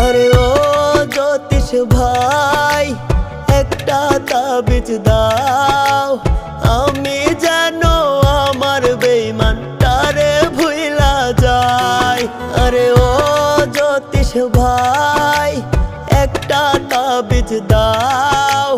আরে ও জ্যোতিষ ভাই একটা তাবিজ দাও, আমি যেন আমার বেঈমানটারে ভুইলা যাই। আরে ও জ্যোতিষ ভাই একটা তাবিজ দাও,